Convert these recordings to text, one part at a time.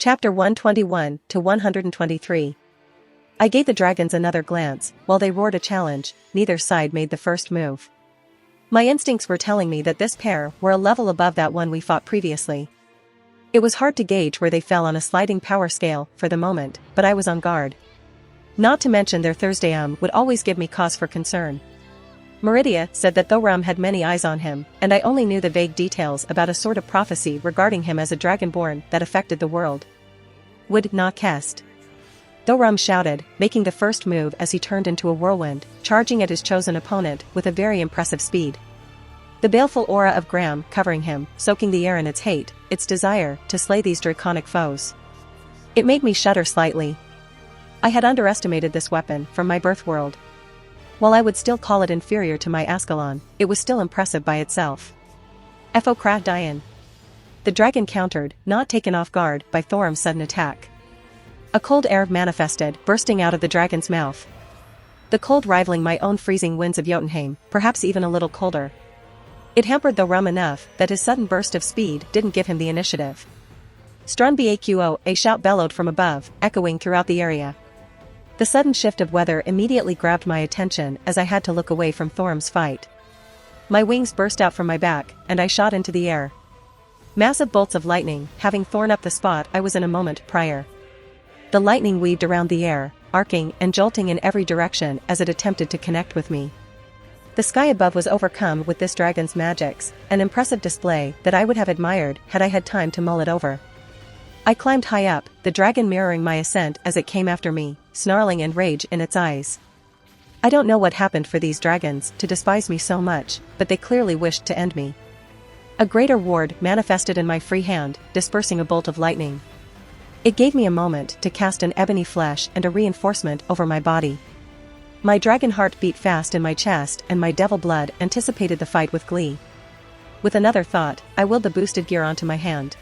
Chapter 121 to 123. I gave the dragons another glance. While they roared a challenge, neither side made the first move. My instincts were telling me that this pair were a level above that one we fought previously. It was hard to gauge where they fell on a sliding power scale for the moment, but I was on guard. Not to mention their Thursday would always give me cause for concern. Meridia said that Thorum had many eyes on him, and I only knew the vague details about a sort of prophecy regarding him as a dragonborn that affected the world. Would not cast. Thorum shouted, making the first move as he turned into a whirlwind, charging at his chosen opponent with a very impressive speed. The baleful aura of Graham covering him, soaking the air in its hate, its desire to slay these draconic foes. It made me shudder slightly. I had underestimated this weapon from my birth world. While I would still call it inferior to my Ascalon, it was still impressive by itself. Fo Kra Dian. The dragon countered, not taken off guard by Thorum's sudden attack. A cold air manifested, bursting out of the dragon's mouth. The cold rivaling my own freezing winds of Jotunheim, perhaps even a little colder. It hampered Thorum enough that his sudden burst of speed didn't give him the initiative. Strun Baqo, a shout bellowed from above, echoing throughout the area. The sudden shift of weather immediately grabbed my attention as I had to look away from Thorum's fight. My wings burst out from my back, and I shot into the air. Massive bolts of lightning, having torn up the spot I was in a moment prior. The lightning weaved around the air, arcing and jolting in every direction as it attempted to connect with me. The sky above was overcome with this dragon's magics, an impressive display that I would have admired had I had time to mull it over. I climbed high up, the dragon mirroring my ascent as it came after me, snarling and rage in its eyes. I don't know what happened for these dragons to despise me so much, but they clearly wished to end me. A greater ward manifested in my free hand, dispersing a bolt of lightning. It gave me a moment to cast an ebony flash and a reinforcement over my body. My dragon heart beat fast in my chest and my devil blood anticipated the fight with glee. With another thought, I willed the boosted gear onto my hand.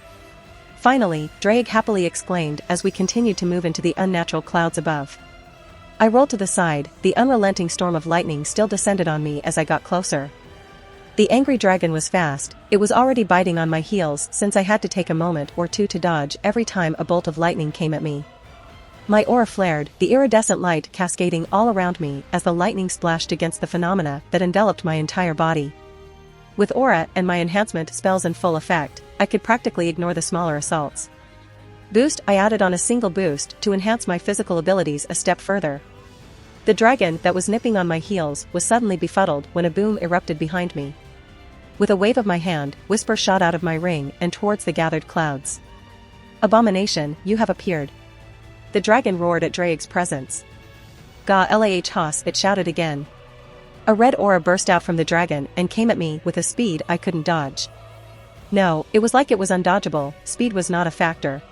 Finally, Drake happily exclaimed as we continued to move into the unnatural clouds above. I rolled to the side, the unrelenting storm of lightning still descended on me as I got closer. The angry dragon was fast, it was already biting on my heels since I had to take a moment or two to dodge every time a bolt of lightning came at me. My aura flared, the iridescent light cascading all around me as the lightning splashed against the phenomena that enveloped my entire body. With aura and my enhancement spells in full effect, I could practically ignore the smaller assaults. Boost I added on a single boost to enhance my physical abilities a step further. The dragon that was nipping on my heels was suddenly befuddled when a boom erupted behind me. With a wave of my hand, Whisper shot out of my ring and towards the gathered clouds. Abomination, you have appeared. The dragon roared at Drake's presence. Ga Lah Haas, it shouted again. A red aura burst out from the dragon and came at me with a speed I couldn't dodge. No, it was like it was undodgeable, speed was not a factor.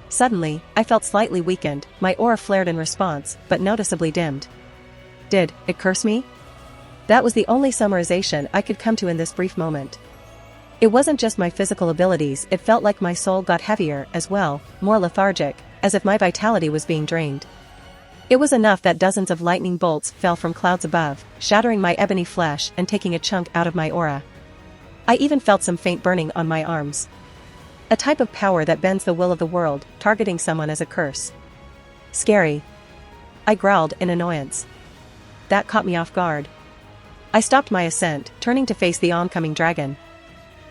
Suddenly, I felt slightly weakened, my aura flared in response, but noticeably dimmed. Did it curse me? That was the only summarization I could come to in this brief moment. It wasn't just my physical abilities, it felt like my soul got heavier as well, more lethargic, as if my vitality was being drained. It was enough that dozens of lightning bolts fell from clouds above, shattering my ebony flesh and taking a chunk out of my aura. I even felt some faint burning on my arms. A type of power that bends the will of the world, targeting someone as a curse. Scary. I growled in annoyance. That caught me off guard. I stopped my ascent, turning to face the oncoming dragon.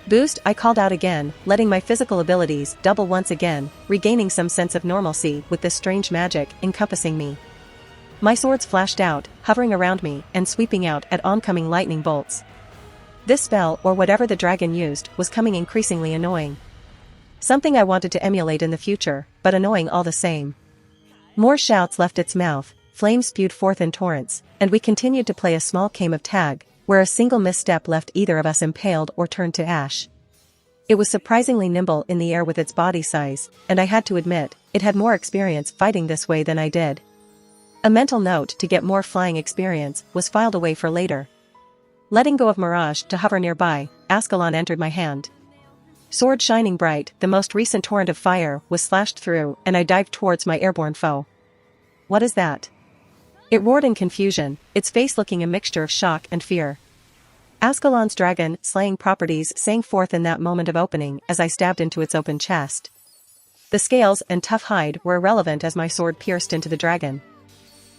Boost, I called out again, letting my physical abilities double once again, regaining some sense of normalcy with this strange magic encompassing me. My swords flashed out, hovering around me and sweeping out at oncoming lightning bolts. This spell or whatever the dragon used was coming increasingly annoying. Something I wanted to emulate in the future, but annoying all the same. More shouts left its mouth, flames spewed forth in torrents, and we continued to play a small game of tag, where a single misstep left either of us impaled or turned to ash. It was surprisingly nimble in the air with its body size, and I had to admit, it had more experience fighting this way than I did. A mental note to get more flying experience was filed away for later. Letting go of Mirage to hover nearby, Ascalon entered my hand. Sword shining bright, the most recent torrent of fire was slashed through and I dived towards my airborne foe. What is that? It roared in confusion, its face looking a mixture of shock and fear. Ascalon's dragon-slaying properties sang forth in that moment of opening as I stabbed into its open chest. The scales and tough hide were irrelevant as my sword pierced into the dragon.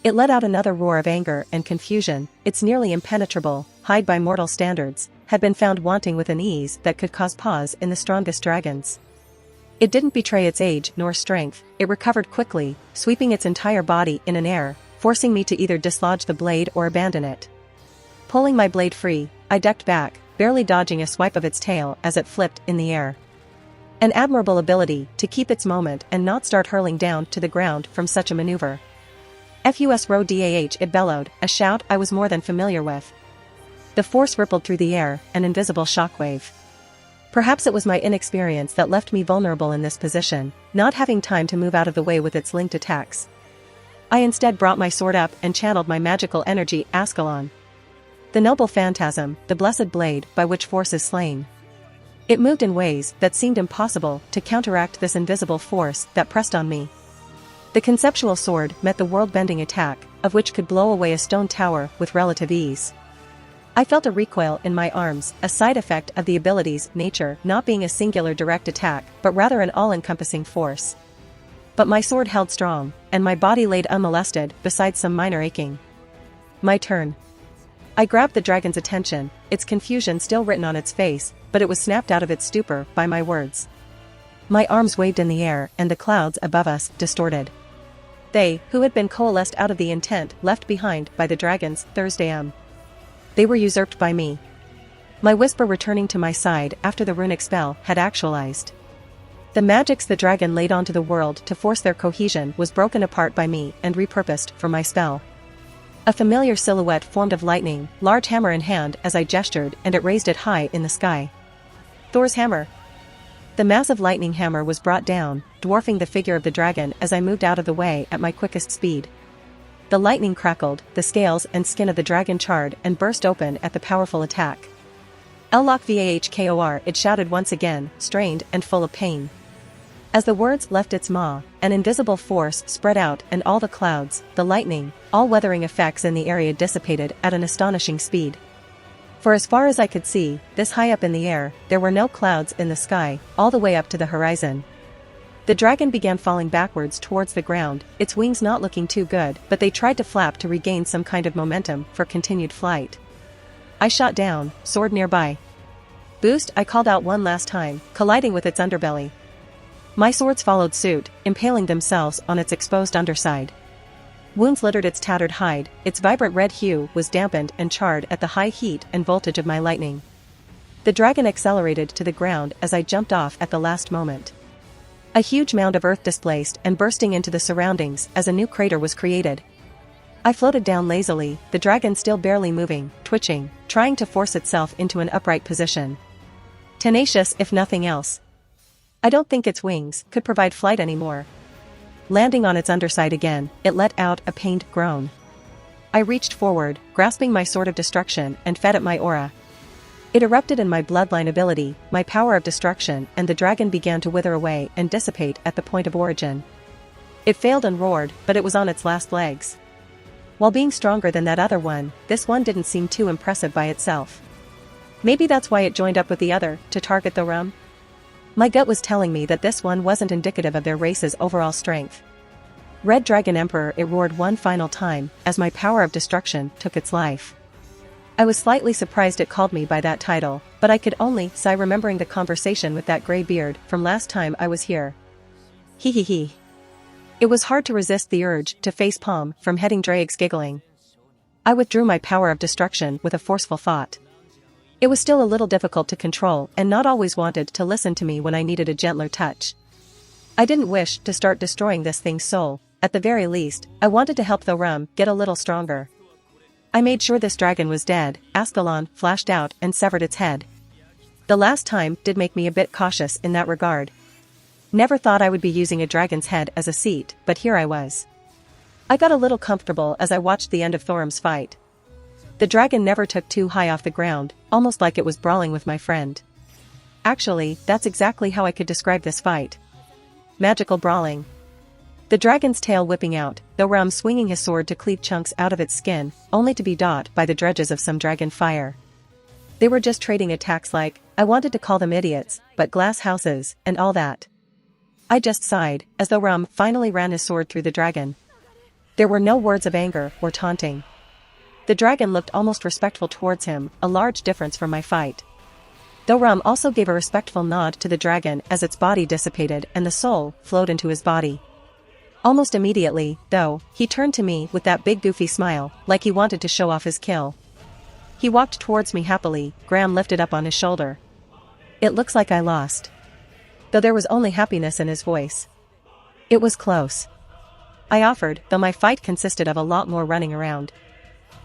It let out another roar of anger and confusion. Its nearly impenetrable hide by mortal standards had been found wanting with an ease that could cause pause in the strongest dragons. It didn't betray its age nor strength. It recovered quickly, sweeping its entire body in an air, forcing me to either dislodge the blade or abandon it. Pulling my blade free, I ducked back, barely dodging a swipe of its tail as it flipped in the air. An admirable ability to keep its moment and not start hurling down to the ground from such a maneuver. "Fus row dah," it bellowed, a shout I was more than familiar with. The force rippled through the air, an invisible shockwave. Perhaps it was my inexperience that left me vulnerable in this position, not having time to move out of the way with its linked attacks. I instead brought my sword up and channeled my magical energy, Ascalon. The noble phantasm, the blessed blade by which force is slain. It moved in ways that seemed impossible to counteract this invisible force that pressed on me. The conceptual sword met the world-bending attack, of which could blow away a stone tower with relative ease. I felt a recoil in my arms, a side effect of the ability's nature not being a singular direct attack, but rather an all-encompassing force. But my sword held strong, and my body laid unmolested beside some minor aching. My turn. I grabbed the dragon's attention, its confusion still written on its face, but it was snapped out of its stupor by my words. My arms waved in the air, and the clouds above us distorted. They, who had been coalesced out of the intent left behind by the dragon's Thursday. They were usurped by me. My whisper returning to my side after the runic spell had actualized. The magics the dragon laid onto the world to force their cohesion was broken apart by me and repurposed for my spell. A familiar silhouette formed of lightning, large hammer in hand as I gestured, and it raised it high in the sky. Thor's hammer. The massive lightning hammer was brought down, dwarfing the figure of the dragon as I moved out of the way at my quickest speed. The lightning crackled, the scales and skin of the dragon charred and burst open at the powerful attack. "Ellock Vahkor," it shouted once again, strained and full of pain. As the words left its maw, an invisible force spread out and all the clouds, the lightning, all weathering effects in the area dissipated at an astonishing speed. For as far as I could see, this high up in the air, there were no clouds in the sky, all the way up to the horizon. The dragon began falling backwards towards the ground, its wings not looking too good, but they tried to flap to regain some kind of momentum for continued flight. I shot down, sword nearby. "Boost," I called out one last time, colliding with its underbelly. My swords followed suit, impaling themselves on its exposed underside. Wounds littered its tattered hide, its vibrant red hue was dampened and charred at the high heat and voltage of my lightning. The dragon accelerated to the ground as I jumped off at the last moment. A huge mound of earth displaced and bursting into the surroundings as a new crater was created. I floated down lazily, the dragon still barely moving, twitching, trying to force itself into an upright position. Tenacious if nothing else. I don't think its wings could provide flight anymore. Landing on its underside again, it let out a pained groan. I reached forward, grasping my sword of destruction, and fed it my aura. It erupted in my bloodline ability, my power of destruction, and the dragon began to wither away and dissipate at the point of origin. It failed and roared, but it was on its last legs. While being stronger than that other one, this one didn't seem too impressive by itself. Maybe that's why it joined up with the other, to target the rum? My gut was telling me that this one wasn't indicative of their race's overall strength. Red Dragon Emperor, it roared one final time, as my power of destruction took its life. I was slightly surprised it called me by that title, but I could only sigh remembering the conversation with that gray beard from last time I was here. Hee. It was hard to resist the urge to facepalm from heading Drake's giggling. I withdrew my power of destruction with a forceful thought. It was still a little difficult to control and not always wanted to listen to me when I needed a gentler touch. I didn't wish to start destroying this thing's soul, at the very least, I wanted to help the rum get a little stronger. I made sure this dragon was dead, Ascalon flashed out and severed its head. The last time did make me a bit cautious in that regard. Never thought I would be using a dragon's head as a seat, but here I was. I got a little comfortable as I watched the end of Thorum's fight. The dragon never took too high off the ground, almost like it was brawling with my friend. Actually, that's exactly how I could describe this fight. Magical brawling. The dragon's tail whipping out, Thorum swinging his sword to cleave chunks out of its skin, only to be dot by the dredges of some dragon fire. They were just trading attacks like, I wanted to call them idiots, but glass houses, and all that. I just sighed, as though Rum finally ran his sword through the dragon. There were no words of anger or taunting. The dragon looked almost respectful towards him, a large difference from my fight. Though Rum also gave a respectful nod to the dragon as its body dissipated and the soul flowed into his body. Almost immediately, though, he turned to me with that big goofy smile, like he wanted to show off his kill. He walked towards me happily, Graham lifted up on his shoulder. It looks like I lost. Though there was only happiness in his voice. It was close. I offered, though my fight consisted of a lot more running around.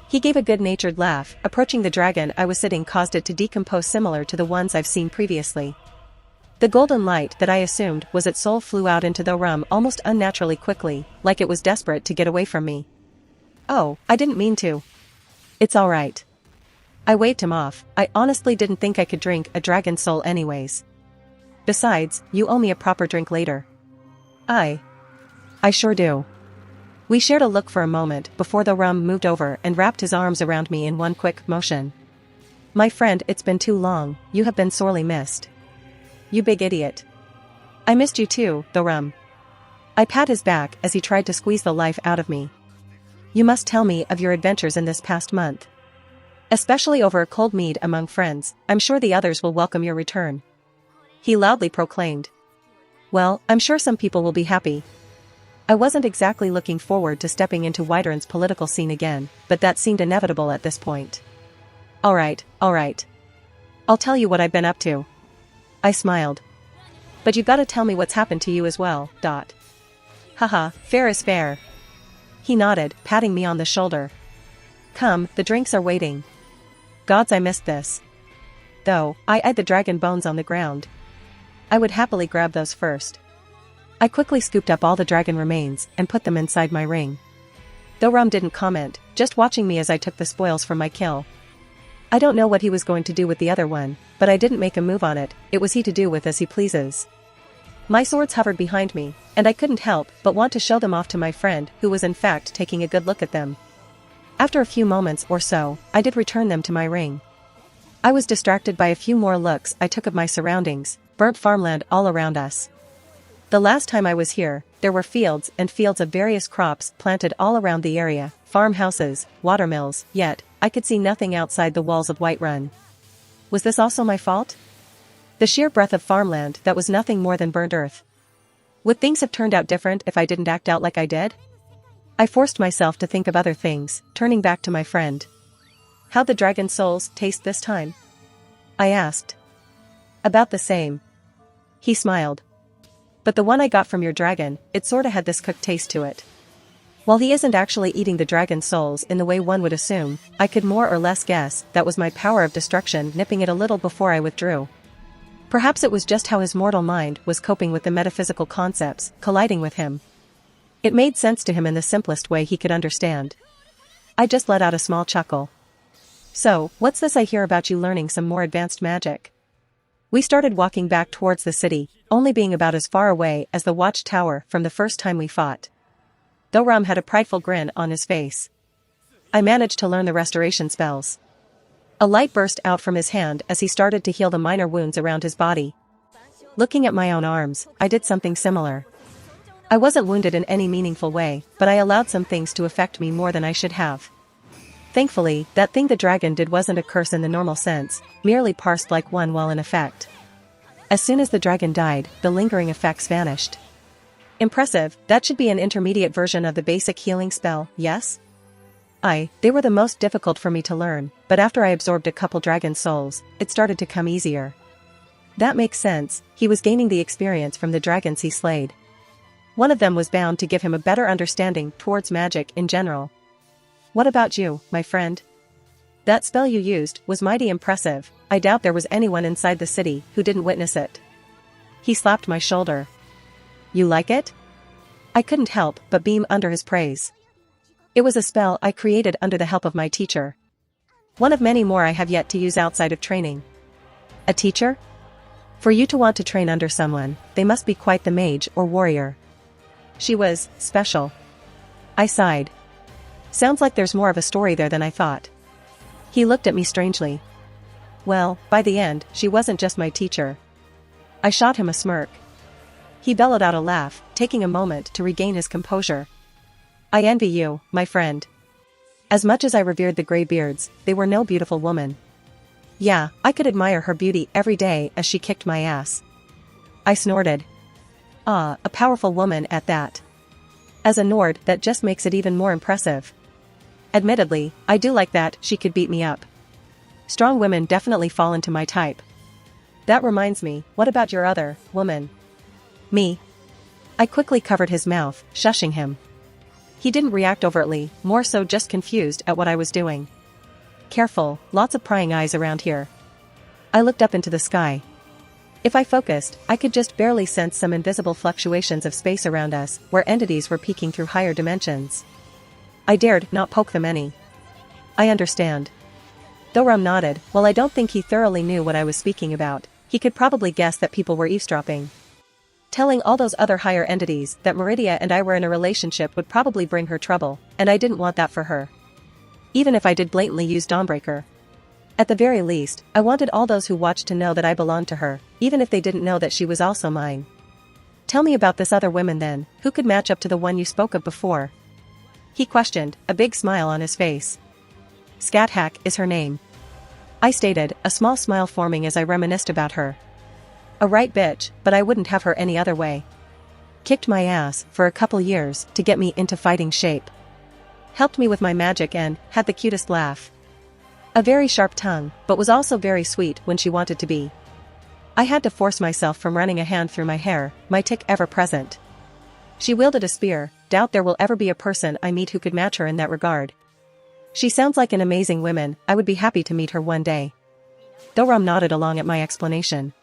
He gave a good-natured laugh. Approaching the dragon I was sitting caused it to decompose similar to the ones I've seen previously. The golden light that I assumed was its soul flew out into the room almost unnaturally quickly, like it was desperate to get away from me. Oh, I didn't mean to. It's alright. I waved him off. I honestly didn't think I could drink a dragon soul anyways. Besides, you owe me a proper drink later. I sure do. We shared a look for a moment before the Rum moved over and wrapped his arms around me in one quick motion. My friend, it's been too long, you have been sorely missed. You big idiot. I missed you too, the Rum. I pat his back as he tried to squeeze the life out of me. You must tell me of your adventures in this past month. Especially over a cold mead among friends, I'm sure the others will welcome your return. He loudly proclaimed. Well, I'm sure some people will be happy. I wasn't exactly looking forward to stepping into Wyvern's political scene again, but that seemed inevitable at this point. Alright. I'll tell you what I've been up to. I smiled. But you gotta tell me what's happened to you as well, dot. Haha, fair is fair. He nodded, patting me on the shoulder. Come, the drinks are waiting. Gods, I missed this. Though, I eyed the dragon bones on the ground. I would happily grab those first. I quickly scooped up all the dragon remains and put them inside my ring. Though Rum didn't comment, just watching me as I took the spoils from my kill. I don't know what he was going to do with the other one, but I didn't make a move on it, it was he to do with as he pleases. My swords hovered behind me, and I couldn't help but want to show them off to my friend who was in fact taking a good look at them. After a few moments or so, I did return them to my ring. I was distracted by a few more looks I took of my surroundings, burnt farmland all around us. The last time I was here, there were fields and fields of various crops planted all around the area, farmhouses, watermills, yet, I could see nothing outside the walls of Whiterun. Was this also my fault? The sheer breadth of farmland that was nothing more than burnt earth. Would things have turned out different if I didn't act out like I did? I forced myself to think of other things, turning back to my friend. How'd the dragon souls taste this time? I asked. About the same. He smiled. But the one I got from your dragon, it sorta had this cooked taste to it. While he isn't actually eating the dragon souls in the way one would assume, I could more or less guess that was my power of destruction nipping it a little before I withdrew. Perhaps it was just how his mortal mind was coping with the metaphysical concepts colliding with him. It made sense to him in the simplest way he could understand. I just let out a small chuckle. So, what's this I hear about you learning some more advanced magic? We started walking back towards the city, only being about as far away as the watchtower from the first time we fought. Though Rum had a prideful grin on his face. I managed to learn the restoration spells. A light burst out from his hand as he started to heal the minor wounds around his body. Looking at my own arms, I did something similar. I wasn't wounded in any meaningful way, but I allowed some things to affect me more than I should have. Thankfully, that thing the dragon did wasn't a curse in the normal sense, merely parsed like one while in effect. As soon as the dragon died, the lingering effects vanished. Impressive, that should be an intermediate version of the basic healing spell, yes? They were the most difficult for me to learn, but after I absorbed a couple dragon souls, it started to come easier. That makes sense, he was gaining the experience from the dragons he slayed. One of them was bound to give him a better understanding towards magic in general. What about you, my friend? That spell you used was mighty impressive, I doubt there was anyone inside the city who didn't witness it. He slapped my shoulder. You like it? I couldn't help but beam under his praise. It was a spell I created under the help of my teacher. One of many more I have yet to use outside of training. A teacher? For you to want to train under someone, they must be quite the mage or warrior. She was special. I sighed. Sounds like there's more of a story there than I thought. He looked at me strangely. Well, by the end, she wasn't just my teacher. I shot him a smirk. He bellowed out a laugh, taking a moment to regain his composure. I envy you, my friend. As much as I revered the graybeards, they were no beautiful woman. Yeah, I could admire her beauty every day as she kicked my ass. I snorted. Ah, a powerful woman at that. As a Nord, that just makes it even more impressive. Admittedly, I do like that she could beat me up. Strong women definitely fall into my type. That reminds me, what about your other woman? Me. I quickly covered his mouth, shushing him. He didn't react overtly, more so just confused at what I was doing. Careful, lots of prying eyes around here. I looked up into the sky. If I focused, I could just barely sense some invisible fluctuations of space around us, where entities were peeking through higher dimensions. I dared not poke them any. I understand. Though Rum nodded, while I don't think he thoroughly knew what I was speaking about, he could probably guess that people were eavesdropping. Telling all those other higher entities that Meridia and I were in a relationship would probably bring her trouble, and I didn't want that for her. Even if I did blatantly use Dawnbreaker. At the very least, I wanted all those who watched to know that I belonged to her, even if they didn't know that she was also mine. Tell me about this other woman then, who could match up to the one you spoke of before? He questioned, a big smile on his face. Scat-Hack is her name. I stated, a small smile forming as I reminisced about her. A right bitch, but I wouldn't have her any other way. Kicked my ass for a couple years to get me into fighting shape. Helped me with my magic and had the cutest laugh. A very sharp tongue, but was also very sweet when she wanted to be. I had to force myself from running a hand through my hair, my tick ever present. She wielded a spear, doubt there will ever be a person I meet who could match her in that regard. She sounds like an amazing woman, I would be happy to meet her one day. Though Rum nodded along at my explanation.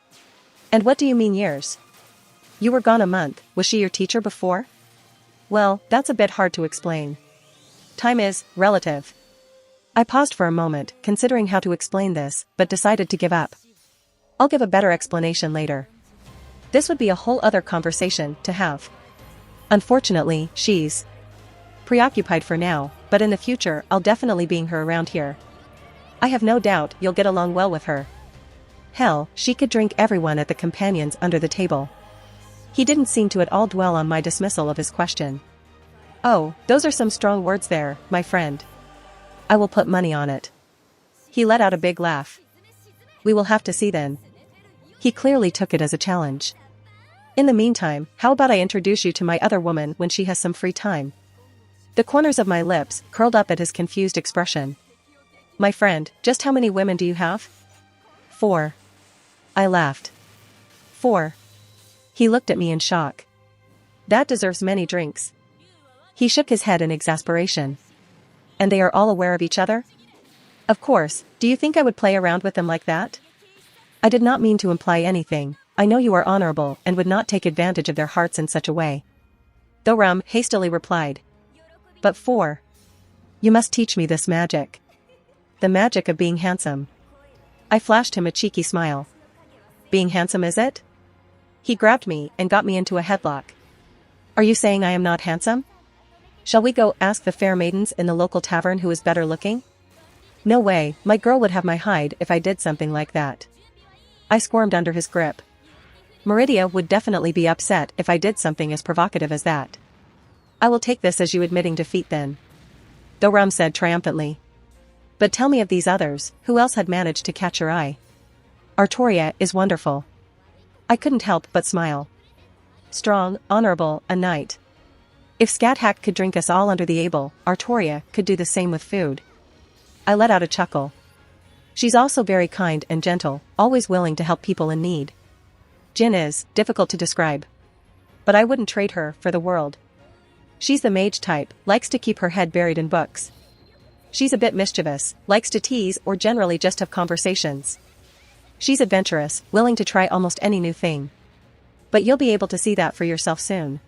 And what do you mean years? You were gone a month, was she your teacher before? Well, that's a bit hard to explain. Time is relative. I paused for a moment, considering how to explain this, but decided to give up. I'll give a better explanation later. This would be a whole other conversation to have. Unfortunately, she's preoccupied for now, but in the future I'll definitely bring her around here. I have no doubt you'll get along well with her. Hell, she could drink everyone at the companions under the table. He didn't seem to at all dwell on my dismissal of his question. Oh, those are some strong words there, my friend. I will put money on it. He let out a big laugh. We will have to see then. He clearly took it as a challenge. In the meantime, how about I introduce you to my other woman when she has some free time? The corners of my lips curled up at his confused expression. My friend, just how many women do you have? 4. I laughed. 4. He looked at me in shock. That deserves many drinks. He shook his head in exasperation. And they are all aware of each other? Of course, do you think I would play around with them like that? I did not mean to imply anything, I know you are honorable and would not take advantage of their hearts in such a way. Though Rum hastily replied. But 4. You must teach me this magic. The magic of being handsome. I flashed him a cheeky smile. Being handsome, is it? He grabbed me and got me into a headlock. Are you saying I am not handsome? Shall we go ask the fair maidens in the local tavern who is better looking? No way, my girl would have my hide if I did something like that. I squirmed under his grip. Meridia would definitely be upset if I did something as provocative as that. I will take this as you admitting defeat then. Though Rum said triumphantly. But tell me of these others, who else had managed to catch your eye? Artoria is wonderful. I couldn't help but smile. Strong, honorable, a knight. If Scat-Hack could drink us all under the able, Artoria could do the same with food. I let out a chuckle. She's also very kind and gentle, always willing to help people in need. Jin is difficult to describe. But I wouldn't trade her for the world. She's the mage type, likes to keep her head buried in books. She's a bit mischievous, likes to tease or generally just have conversations. She's adventurous, willing to try almost any new thing. But you'll be able to see that for yourself soon.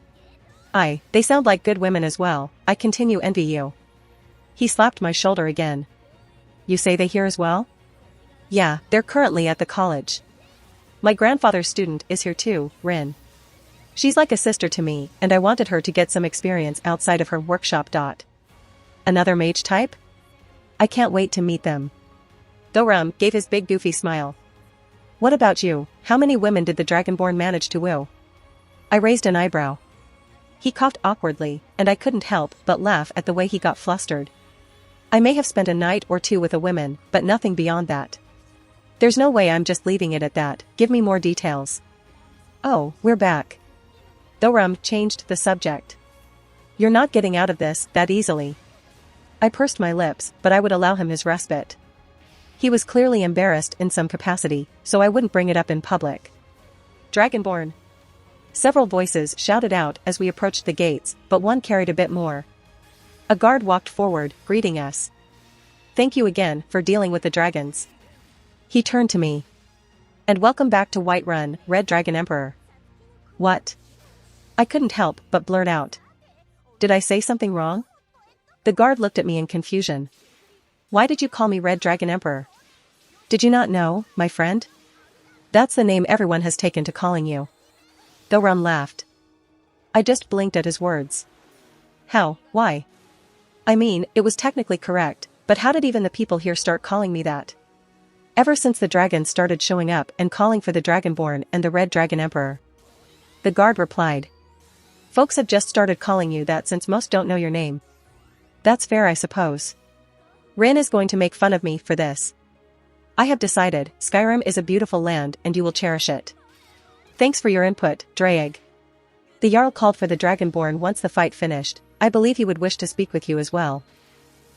They sound like good women as well, I continue envy you. He slapped my shoulder again. You say they here as well? Yeah, they're currently at the college. My grandfather's student is here too, Rin. She's like a sister to me, and I wanted her to get some experience outside of her workshop. Another mage type? I can't wait to meet them. Though Rum gave his big goofy smile. What about you, how many women did the Dragonborn manage to woo? I raised an eyebrow. He coughed awkwardly, and I couldn't help but laugh at the way he got flustered. I may have spent a night or two with a woman, but nothing beyond that. There's no way I'm just leaving it at that, give me more details. Oh, we're back. Thorum changed the subject. You're not getting out of this that easily. I pursed my lips, but I would allow him his respite. He was clearly embarrassed in some capacity, so I wouldn't bring it up in public. Dragonborn. Several voices shouted out as we approached the gates, but one carried a bit more. A guard walked forward, greeting us. Thank you again for dealing with the dragons. He turned to me. And welcome back to Whiterun, Red Dragon Emperor. What? I couldn't help but blurt out. Did I say something wrong? The guard looked at me in confusion. Why did you call me Red Dragon Emperor? Did you not know, my friend? That's the name everyone has taken to calling you. Thorum laughed. I just blinked at his words. How, why? I mean, it was technically correct, but how did even the people here start calling me that? Ever since the dragons started showing up and calling for the Dragonborn and the Red Dragon Emperor. The guard replied. Folks have just started calling you that since most don't know your name. That's fair, I suppose. Rin is going to make fun of me for this. I have decided, Skyrim is a beautiful land and you will cherish it. Thanks for your input, Draeg. The Jarl called for the Dragonborn once the fight finished. I believe he would wish to speak with you as well.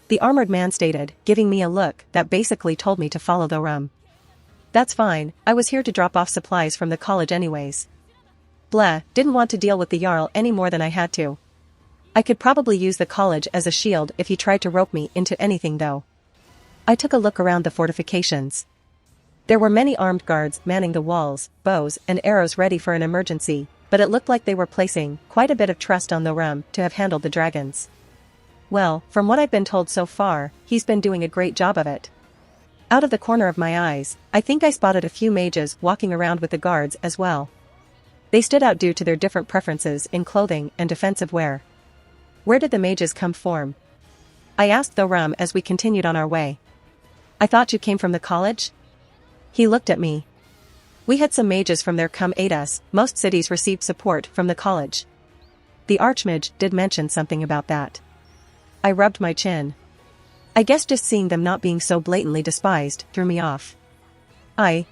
The armored man stated, giving me a look that basically told me to follow Thorum. That's fine, I was here to drop off supplies from the college anyways. Blah, didn't want to deal with the Jarl any more than I had to. I could probably use the college as a shield if he tried to rope me into anything though. I took a look around the fortifications. There were many armed guards manning the walls, bows and arrows ready for an emergency, but it looked like they were placing quite a bit of trust on Thorum to have handled the dragons. Well, from what I've been told so far, he's been doing a great job of it. Out of the corner of my eyes, I think I spotted a few mages walking around with the guards as well. They stood out due to their different preferences in clothing and defensive wear. Where did the mages come from? I asked Thorum as we continued on our way. I thought you came from the college? He looked at me. We had some mages from there come aid us, most cities received support from the college. The Archmage did mention something about that. I rubbed my chin. I guess just seeing them not being so blatantly despised threw me off.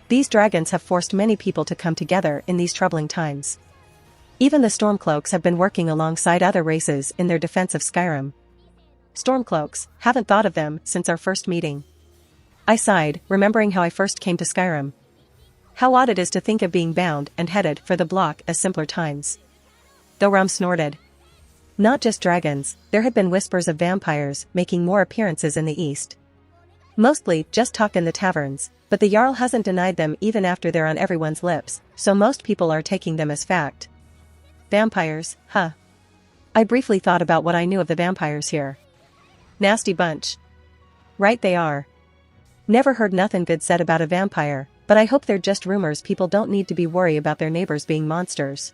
These dragons have forced many people to come together in these troubling times. Even the Stormcloaks have been working alongside other races in their defense of Skyrim. Stormcloaks, haven't thought of them since our first meeting. I sighed, remembering how I first came to Skyrim. How odd it is to think of being bound and headed for the block as simpler times. Thorum snorted. Not just dragons, there had been whispers of vampires making more appearances in the east. Mostly just talk in the taverns, but the Jarl hasn't denied them even after they're on everyone's lips, so most people are taking them as fact. Vampires, huh? I briefly thought about what I knew of the vampires here. Nasty bunch. Right they are. Never heard nothing good said about a vampire, but I hope they're just rumors. People don't need to be worried about their neighbors being monsters.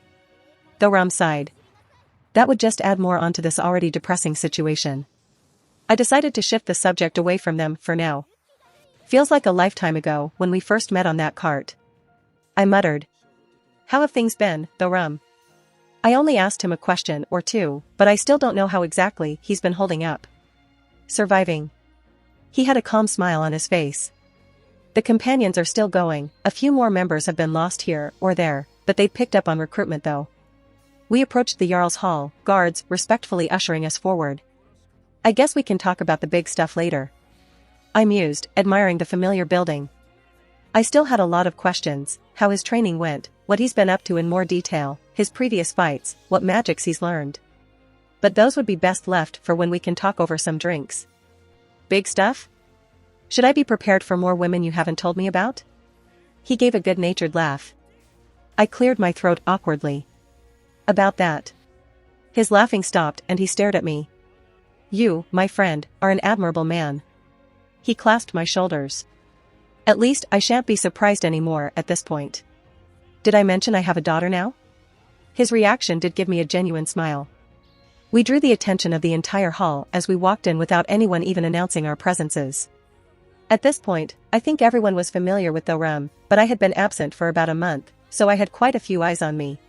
Thorum sighed. That would just add more onto this already depressing situation. I decided to shift the subject away from them for now. Feels like a lifetime ago when we first met on that cart. I muttered. How have things been, Thorum? I only asked him a question or two, but I still don't know how exactly he's been holding up. Surviving. He had a calm smile on his face. The companions are still going, a few more members have been lost here or there, but they'd picked up on recruitment though. We approached the Jarl's hall, guards respectfully ushering us forward. I guess we can talk about the big stuff later. I mused, admiring the familiar building. I still had a lot of questions, how his training went, what he's been up to in more detail, his previous fights, what magics he's learned. But those would be best left for when we can talk over some drinks. Big stuff? Should I be prepared for more women you haven't told me about? He gave a good-natured laugh. I cleared my throat awkwardly. About that. His laughing stopped and he stared at me. You, my friend, are an admirable man. He clasped my shoulders. At least I shan't be surprised anymore at this point. Did I mention I have a daughter now? His reaction did give me a genuine smile. We drew the attention of the entire hall as we walked in without anyone even announcing our presences. At this point, I think everyone was familiar with Thorum, but I had been absent for about a month, so I had quite a few eyes on me.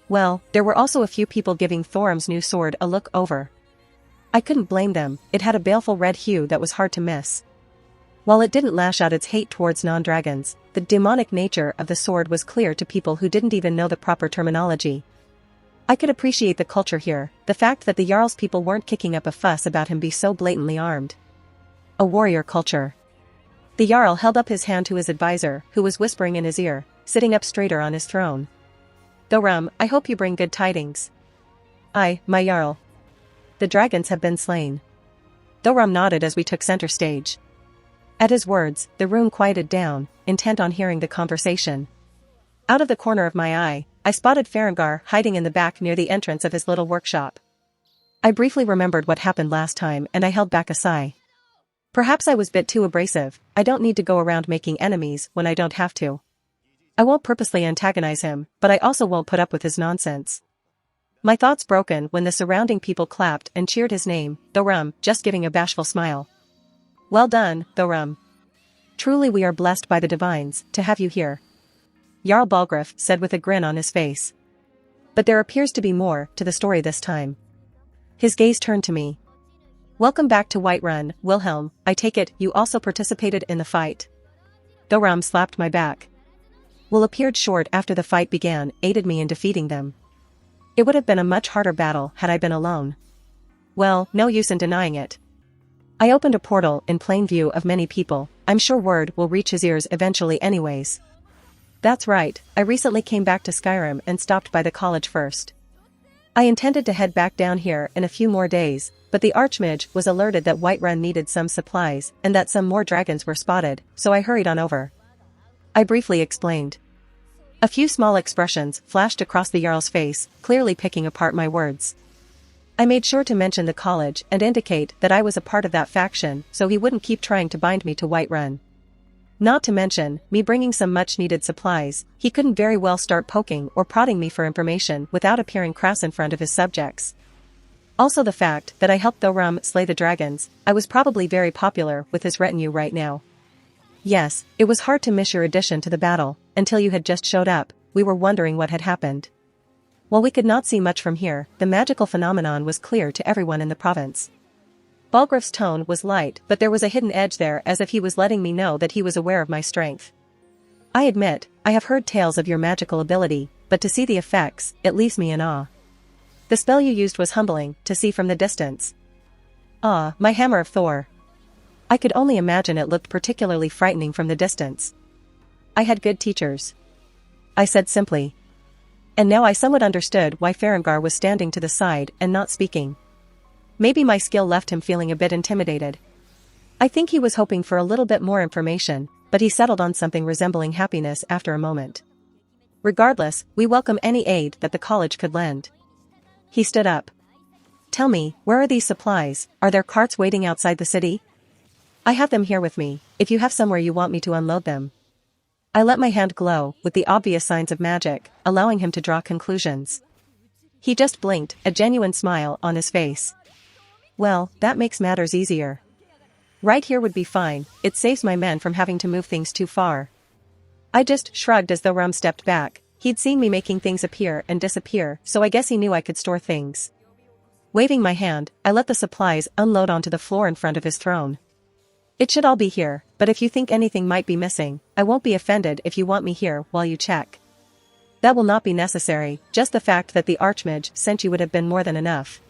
Well, there were also a few people giving Thoram's new sword a look over. I couldn't blame them, it had a baleful red hue that was hard to miss. While it didn't lash out its hate towards non-dragons, the demonic nature of the sword was clear to people who didn't even know the proper terminology. I could appreciate the culture here, the fact that the Jarl's people weren't kicking up a fuss about him being so blatantly armed. A warrior culture. The Jarl held up his hand to his advisor, who was whispering in his ear, sitting up straighter on his throne. Thoram, I hope you bring good tidings. Aye, my Jarl. The dragons have been slain. Thoram nodded as we took center stage. At his words, the room quieted down, intent on hearing the conversation. Out of the corner of my eye, I spotted Farengar hiding in the back near the entrance of his little workshop. I briefly remembered what happened last time and I held back a sigh. Perhaps I was a bit too abrasive. I don't need to go around making enemies when I don't have to. I won't purposely antagonize him, but I also won't put up with his nonsense. My thoughts broken when the surrounding people clapped and cheered his name, Thoram, just giving a bashful smile. Well done, Thoram. Truly we are blessed by the divines to have you here. Jarl Balgruuf said with a grin on his face. But there appears to be more to the story this time. His gaze turned to me. Welcome back to Whiterun, Wilhelm. I take it you also participated in the fight. Thoram slapped my back. Will appeared short after the fight began, aided me in defeating them. It would have been a much harder battle had I been alone. Well, no use in denying it. I opened a portal in plain view of many people. I'm sure word will reach his ears eventually anyways. That's right, I recently came back to Skyrim and stopped by the college first. I intended to head back down here in a few more days, but the Archmage was alerted that Whiterun needed some supplies and that some more dragons were spotted, so I hurried on over. I briefly explained. A few small expressions flashed across the Jarl's face, clearly picking apart my words. I made sure to mention the college and indicate that I was a part of that faction so he wouldn't keep trying to bind me to Whiterun. Not to mention, me bringing some much-needed supplies, he couldn't very well start poking or prodding me for information without appearing crass in front of his subjects. Also the fact that I helped Thoram slay the dragons, I was probably very popular with his retinue right now. Yes, it was hard to miss your addition to the battle, until you had just showed up, we were wondering what had happened. While we could not see much from here, the magical phenomenon was clear to everyone in the province. Balgruuf's tone was light, but there was a hidden edge there as if he was letting me know that he was aware of my strength. I admit, I have heard tales of your magical ability, but to see the effects, it leaves me in awe. The spell you used was humbling, to see from the distance. Ah, my hammer of Thor. I could only imagine it looked particularly frightening from the distance. I had good teachers. I said simply. And now I somewhat understood why Farengar was standing to the side and not speaking. Maybe my skill left him feeling a bit intimidated. I think he was hoping for a little bit more information, but he settled on something resembling happiness after a moment. Regardless, we welcome any aid that the college could lend. He stood up. Tell me, where are these supplies? Are there carts waiting outside the city? I have them here with me, if you have somewhere you want me to unload them. I let my hand glow, with the obvious signs of magic, allowing him to draw conclusions. He just blinked, a genuine smile on his face. Well, that makes matters easier. Right here would be fine, it saves my men from having to move things too far. I just shrugged as though Rum stepped back. He'd seen me making things appear and disappear, so I guess he knew I could store things. Waving my hand, I let the supplies unload onto the floor in front of his throne. It should all be here, but if you think anything might be missing, I won't be offended if you want me here while you check. That will not be necessary, just the fact that the Archmage sent you would have been more than enough.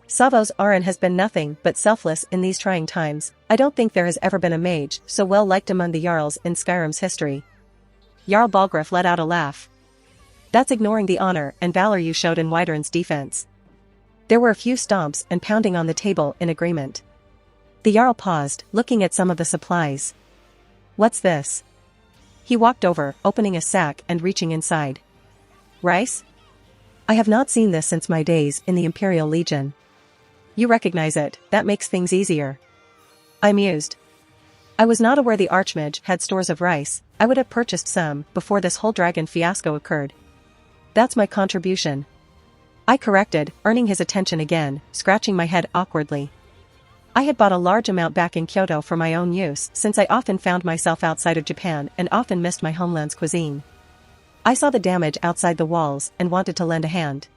Savos Aran has been nothing but selfless in these trying times. I don't think there has ever been a mage so well liked among the Jarls in Skyrim's history. Jarl Balgruuf let out a laugh. That's ignoring the honor and valor you showed in Whiterun's defense. There were a few stomps and pounding on the table in agreement. The Jarl paused, looking at some of the supplies. What's this? He walked over, opening a sack and reaching inside. Rice? I have not seen this since my days in the Imperial Legion. You recognize it, that makes things easier. I mused. I was not aware the Archmage had stores of rice. I would have purchased some before this whole dragon fiasco occurred. That's my contribution. I corrected, earning his attention again, scratching my head awkwardly. I had bought a large amount back in Kyoto for my own use since I often found myself outside of Japan and often missed my homeland's cuisine. I saw the damage outside the walls and wanted to lend a hand.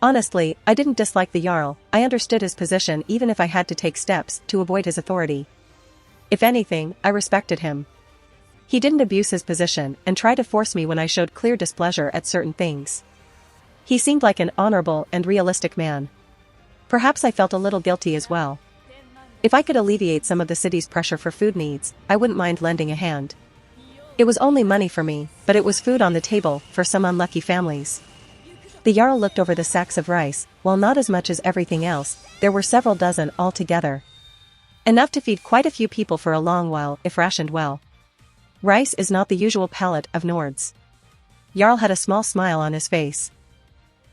Honestly, I didn't dislike the Jarl, I understood his position even if I had to take steps to avoid his authority. If anything, I respected him. He didn't abuse his position and try to force me when I showed clear displeasure at certain things. He seemed like an honorable and realistic man. Perhaps I felt a little guilty as well. If I could alleviate some of the city's pressure for food needs, I wouldn't mind lending a hand. It was only money for me, but it was food on the table for some unlucky families. The Jarl looked over the sacks of rice, while not as much as everything else, there were several dozen altogether. Enough to feed quite a few people for a long while if rationed well. Rice is not the usual palate of Nords. Jarl had a small smile on his face.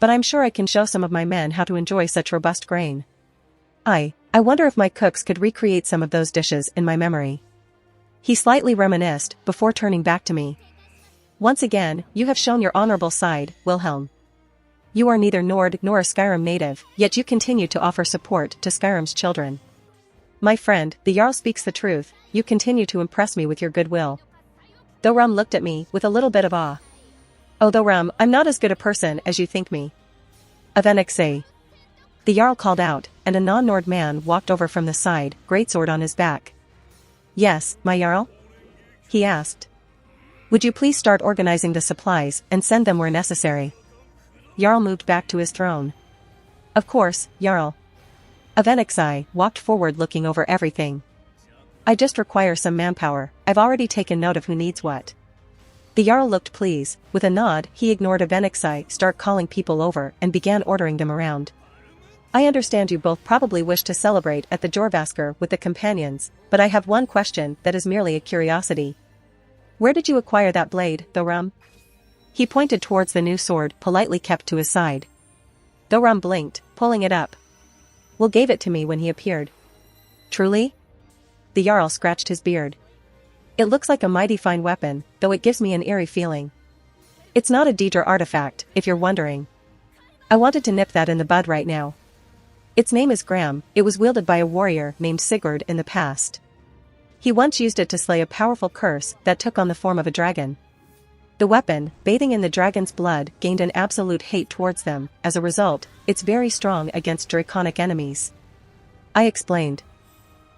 But I'm sure I can show some of my men how to enjoy such robust grain. I wonder if my cooks could recreate some of those dishes in my memory. He slightly reminisced before turning back to me. Once again, you have shown your honorable side, Wilhelm. You are neither Nord nor a Skyrim native, yet you continue to offer support to Skyrim's children. My friend, the Jarl speaks the truth, you continue to impress me with your goodwill. Thorum looked at me with a little bit of awe. Oh Thorum, I'm not as good a person as you think me. Avenixay. The Jarl called out, and a non-Nord man walked over from the side, greatsword on his back. Yes, my Jarl? He asked. Would you please start organizing the supplies and send them where necessary? Jarl moved back to his throne. Of course, Jarl. Avenixay walked forward looking over everything. I just require some manpower, I've already taken note of who needs what. The Jarl looked pleased, with a nod he ignored Avenixay start calling people over and began ordering them around. I understand you both probably wish to celebrate at the Jorvasker with the companions, but I have one question that is merely a curiosity. Where did you acquire that blade, Thorum? He pointed towards the new sword politely kept to his side. Thorum blinked, pulling it up. Will gave it to me when he appeared. Truly? The Jarl scratched his beard. It looks like a mighty fine weapon, though it gives me an eerie feeling. It's not a Daedra artifact, if you're wondering. I wanted to nip that in the bud right now. Its name is Graham, it was wielded by a warrior named Sigurd in the past. He once used it to slay a powerful curse that took on the form of a dragon. The weapon, bathing in the dragon's blood, gained an absolute hate towards them, as a result, it's very strong against draconic enemies. I explained.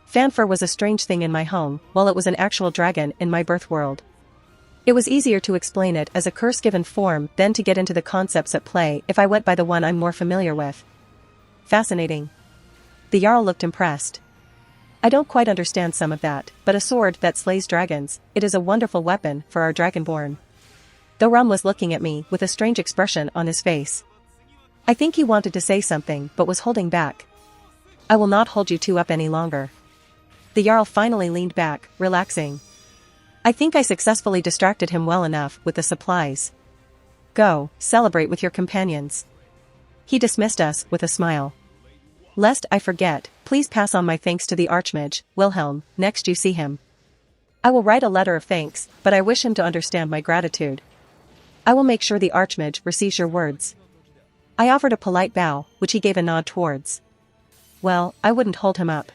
Fanfare was a strange thing in my home, while it was an actual dragon in my birth world. It was easier to explain it as a curse-given form than to get into the concepts at play if I went by the one I'm more familiar with. Fascinating. The Jarl looked impressed. I don't quite understand some of that, but a sword that slays dragons, it is a wonderful weapon for our dragonborn. Thorum was looking at me with a strange expression on his face. I think he wanted to say something but was holding back. I will not hold you two up any longer. The Jarl finally leaned back, relaxing. I think I successfully distracted him well enough with the supplies. Go, celebrate with your companions. He dismissed us with a smile. Lest I forget, please pass on my thanks to the Archmage, Wilhelm, next you see him. I will write a letter of thanks, but I wish him to understand my gratitude. I will make sure the Archmage receives your words. I offered a polite bow, which he gave a nod towards. Well, I wouldn't hold him up.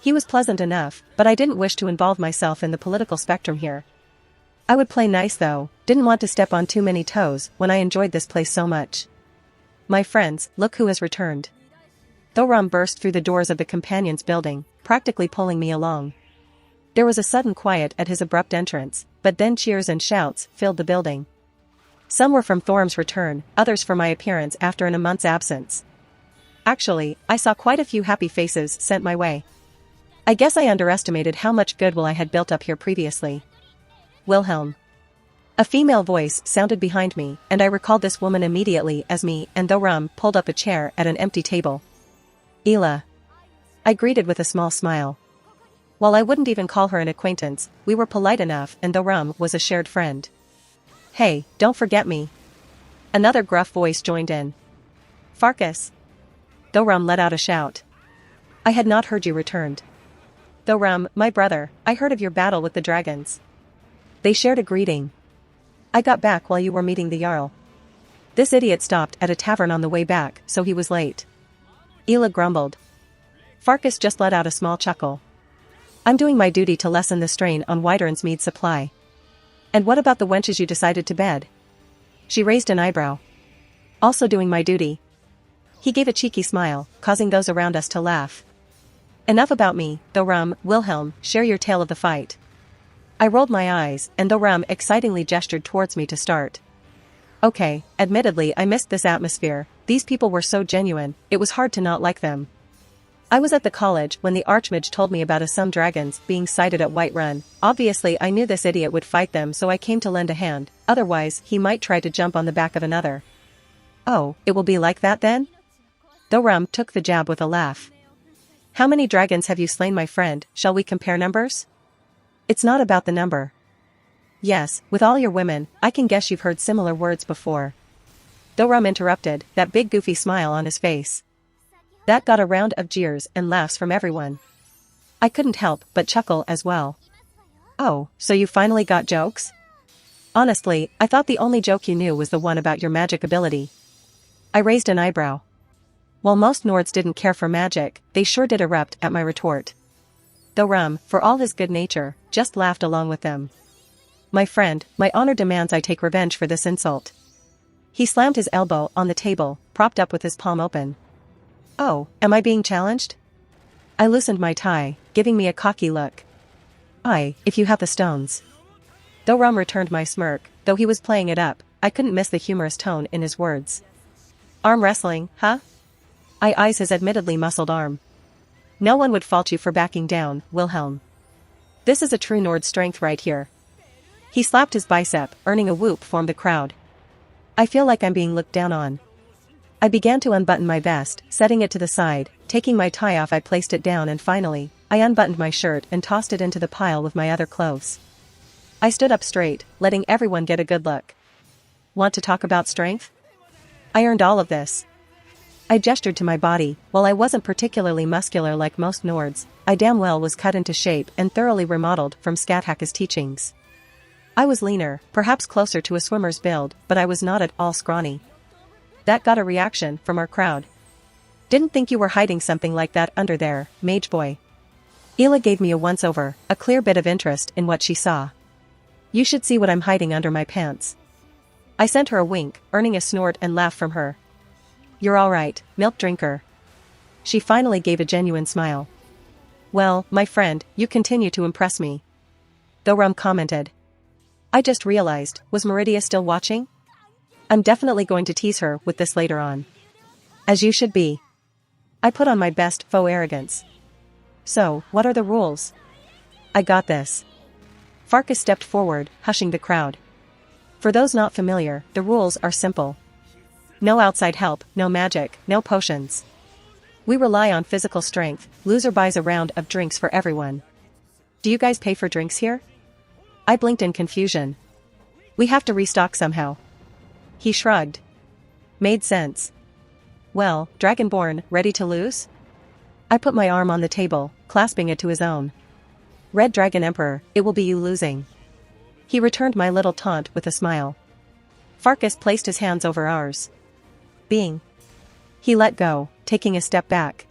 He was pleasant enough, but I didn't wish to involve myself in the political spectrum here. I would play nice though, didn't want to step on too many toes when I enjoyed this place so much. My friends, look who has returned. Thorum burst through the doors of the companions' building, practically pulling me along. There was a sudden quiet at his abrupt entrance, but then cheers and shouts filled the building. Some were from Thorum's return, others for my appearance after a month's absence. Actually, I saw quite a few happy faces sent my way. I guess I underestimated how much goodwill I had built up here previously. Wilhelm. A female voice sounded behind me, and I recalled this woman immediately as me and Thorum pulled up a chair at an empty table. Ela. I greeted with a small smile. While I wouldn't even call her an acquaintance, we were polite enough and Thorum was a shared friend. Hey, don't forget me. Another gruff voice joined in. Farkas. Thorum let out a shout. I had not heard you returned. Thorum, my brother, I heard of your battle with the dragons. They shared a greeting. I got back while you were meeting the Jarl. This idiot stopped at a tavern on the way back, so he was late. Ela grumbled. Farkas just let out a small chuckle. I'm doing my duty to lessen the strain on Wyvern's mead supply. And what about the wenches you decided to bed? She raised an eyebrow. Also doing my duty. He gave a cheeky smile, causing those around us to laugh. Enough about me, Thorum, Wilhelm, share your tale of the fight. I rolled my eyes, and Thorum excitingly gestured towards me to start. Okay, admittedly I missed this atmosphere, these people were so genuine, it was hard to not like them. I was at the college when the Archmage told me about some dragons being sighted at Whiterun. Obviously I knew this idiot would fight them, so I came to lend a hand, otherwise he might try to jump on the back of another. Oh, it will be like that then? Thorum took the jab with a laugh. How many dragons have you slain, my friend? Shall we compare numbers? It's not about the number. Yes, with all your women, I can guess you've heard similar words before. Thorum interrupted, that big goofy smile on his face. That got a round of jeers and laughs from everyone. I couldn't help but chuckle as well. Oh, so you finally got jokes? Honestly, I thought the only joke you knew was the one about your magic ability. I raised an eyebrow. While most Nords didn't care for magic, they sure did erupt at my retort. Thorum, for all his good nature, just laughed along with them. My friend, my honor demands I take revenge for this insult. He slammed his elbow on the table, propped up with his palm open. Oh, am I being challenged? I loosened my tie, giving me a cocky look. Aye, if you have the stones. Thorum returned my smirk, though he was playing it up, I couldn't miss the humorous tone in his words. Arm wrestling, huh? I eyes his admittedly muscled arm. No one would fault you for backing down, Wilhelm. This is a true Nord strength right here. He slapped his bicep, earning a whoop from the crowd. I feel like I'm being looked down on. I began to unbutton my vest, setting it to the side, taking my tie off I placed it down and finally, I unbuttoned my shirt and tossed it into the pile with my other clothes. I stood up straight, letting everyone get a good look. Want to talk about strength? I earned all of this. I gestured to my body, while I wasn't particularly muscular like most Nords, I damn well was cut into shape and thoroughly remodeled from Skathaka's teachings. I was leaner, perhaps closer to a swimmer's build, but I was not at all scrawny. That got a reaction from our crowd. Didn't think you were hiding something like that under there, mage boy. Ela gave me a once-over, a clear bit of interest in what she saw. You should see what I'm hiding under my pants. I sent her a wink, earning a snort and laugh from her. You're all right, milk drinker. She finally gave a genuine smile. Well, my friend, you continue to impress me. Thorum commented. I just realized, was Meridia still watching? I'm definitely going to tease her with this later on. As you should be. I put on my best faux arrogance. So, what are the rules? I got this. Farkas stepped forward, hushing the crowd. For those not familiar, the rules are simple. No outside help, no magic, no potions. We rely on physical strength, loser buys a round of drinks for everyone. Do you guys pay for drinks here? I blinked in confusion. We have to restock somehow. He shrugged. Made sense. Well, Dragonborn, ready to lose? I put my arm on the table, clasping it to his own. Red Dragon Emperor, it will be you losing. He returned my little taunt with a smile. Farkas placed his hands over ours. Bing. He let go, taking a step back.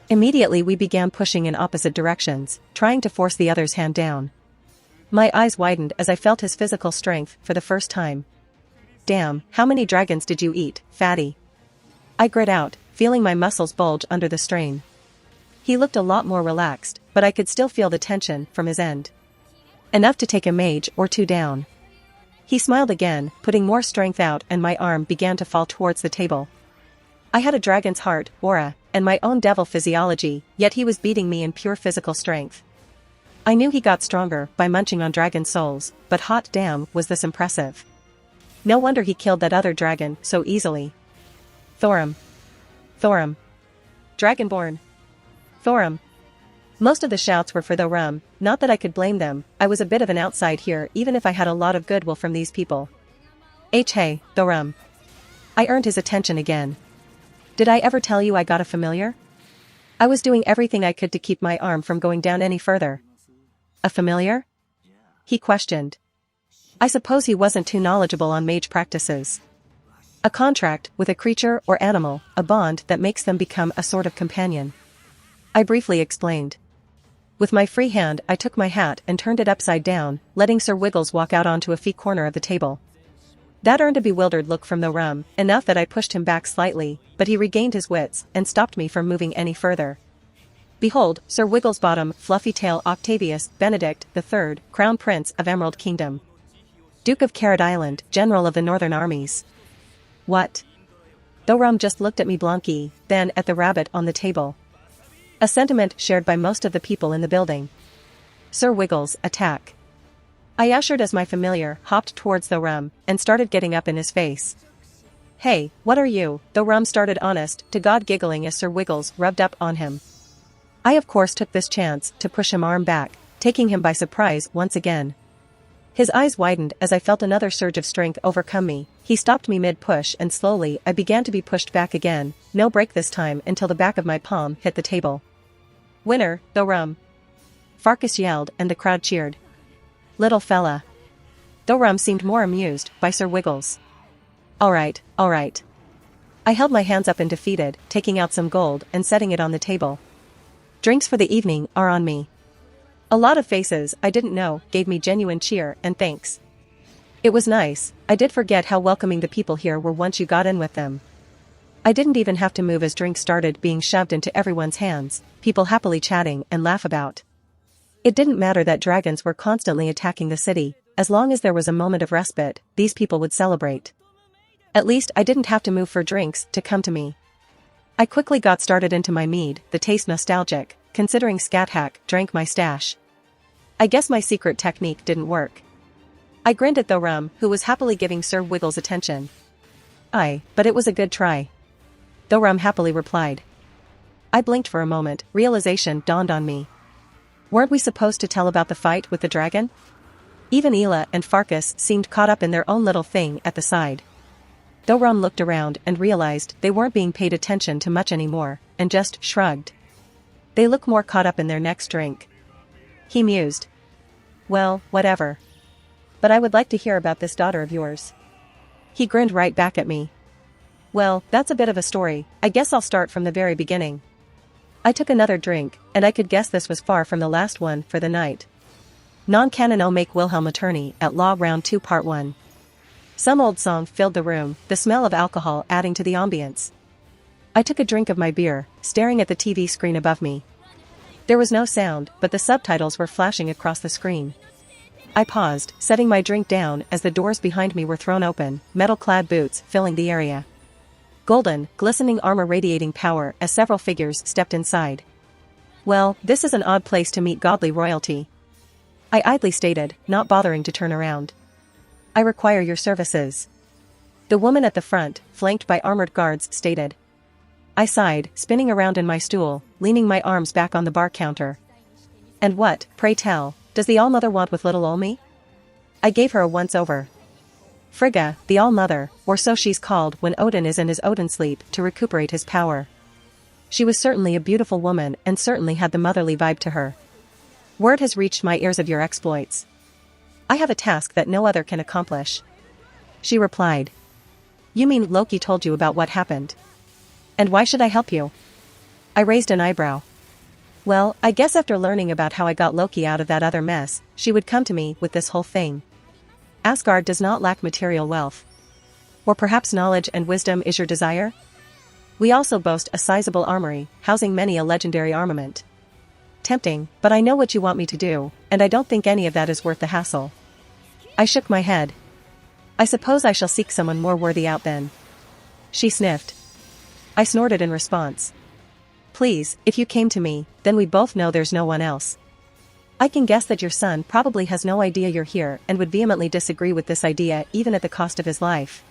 Immediately we began pushing in opposite directions, trying to force the other's hand down. My eyes widened as I felt his physical strength for the first time. Damn, how many dragons did you eat, fatty? I grit out, feeling my muscles bulge under the strain. He looked a lot more relaxed, but I could still feel the tension from his end. Enough to take a mage or two down. He smiled again, putting more strength out, and my arm began to fall towards the table. I had a dragon's heart, aura, and my own devil physiology, yet he was beating me in pure physical strength. I knew he got stronger by munching on dragon souls, but hot damn was this impressive. No wonder he killed that other dragon so easily. Thorum. Thorum. Dragonborn. Thorum. Most of the shouts were for Thorum, not that I could blame them, I was a bit of an outside here even if I had a lot of goodwill from these people. Hey, Thorum. I earned his attention again. Did I ever tell you I got a familiar? I was doing everything I could to keep my arm from going down any further. A familiar? He questioned. I suppose he wasn't too knowledgeable on mage practices. A contract with a creature or animal, a bond that makes them become a sort of companion. I briefly explained. With my free hand I took my hat and turned it upside down, letting Sir Wiggles walk out onto a fee corner of the table. That earned a bewildered look from the rum, enough that I pushed him back slightly, but he regained his wits and stopped me from moving any further. Behold, Sir Wigglesbottom, Fluffy-tail Octavius Benedict III, Crown Prince of Emerald Kingdom. Duke of Carrot Island, General of the Northern Armies. What? The rum just looked at me blankly, then at the rabbit on the table. A sentiment shared by most of the people in the building. Sir Wiggles, attack. I ushered as my familiar hopped towards the rum and started getting up in his face. Hey, what are you? The rum started honest to God giggling as Sir Wiggles rubbed up on him. I of course took this chance to push him arm back, taking him by surprise once again. His eyes widened as I felt another surge of strength overcome me. He stopped me mid-push and slowly I began to be pushed back again, no break this time until the back of my palm hit the table. Winner, the rum. Farkas yelled and the crowd cheered. Little fella. The rum seemed more amused by Sir Wiggles. Alright. I held my hands up in defeated, taking out some gold and setting it on the table. Drinks for the evening are on me. A lot of faces I didn't know gave me genuine cheer and thanks. It was nice. I did forget how welcoming the people here were once you got in with them. I didn't even have to move as drinks started being shoved into everyone's hands, people happily chatting and laugh about. It didn't matter that dragons were constantly attacking the city, as long as there was a moment of respite, these people would celebrate. At least I didn't have to move for drinks to come to me. I quickly got started into my mead, the taste nostalgic, considering Scathack drank my stash. I guess my secret technique didn't work. I grinned at the rum, who was happily giving Sir Wiggles attention. Aye, but it was a good try. The rum happily replied. I blinked for a moment, realization dawned on me. Weren't we supposed to tell about the fight with the dragon? Even Ela and Farkas seemed caught up in their own little thing at the side. The rum looked around and realized they weren't being paid attention to much anymore, and just shrugged. They look more caught up in their next drink. He mused. Well, whatever. But I would like to hear about this daughter of yours. He grinned right back at me. Well, that's a bit of a story, I guess I'll start from the very beginning. I took another drink, and I could guess this was far from the last one for the night. Non-canon O make Wilhelm attorney at law round 2 part 1. Some old song filled the room, the smell of alcohol adding to the ambience. I took a drink of my beer, staring at the TV screen above me. There was no sound, but the subtitles were flashing across the screen. I paused, setting my drink down as the doors behind me were thrown open, metal-clad boots filling the area. Golden, glistening armor radiating power as several figures stepped inside. Well, this is an odd place to meet godly royalty. I idly stated, not bothering to turn around. I require your services. The woman at the front, flanked by armored guards, stated. I sighed, spinning around in my stool, leaning my arms back on the bar counter. And what, pray tell, does the All-Mother want with little ol' me? I gave her a once-over. Frigga, the All-Mother, or so she's called when Odin is in his Odin sleep to recuperate his power. She was certainly a beautiful woman and certainly had the motherly vibe to her. Word has reached my ears of your exploits. I have a task that no other can accomplish. She replied. You mean Loki told you about what happened? And why should I help you? I raised an eyebrow. Well, I guess after learning about how I got Loki out of that other mess, she would come to me with this whole thing. Asgard does not lack material wealth. Or perhaps knowledge and wisdom is your desire? We also boast a sizable armory, housing many a legendary armament. Tempting, but I know what you want me to do, and I don't think any of that is worth the hassle. I shook my head. I suppose I shall seek someone more worthy out then. She sniffed. I snorted in response. Please, if you came to me, then we both know there's no one else. I can guess that your son probably has no idea you're here and would vehemently disagree with this idea even at the cost of his life.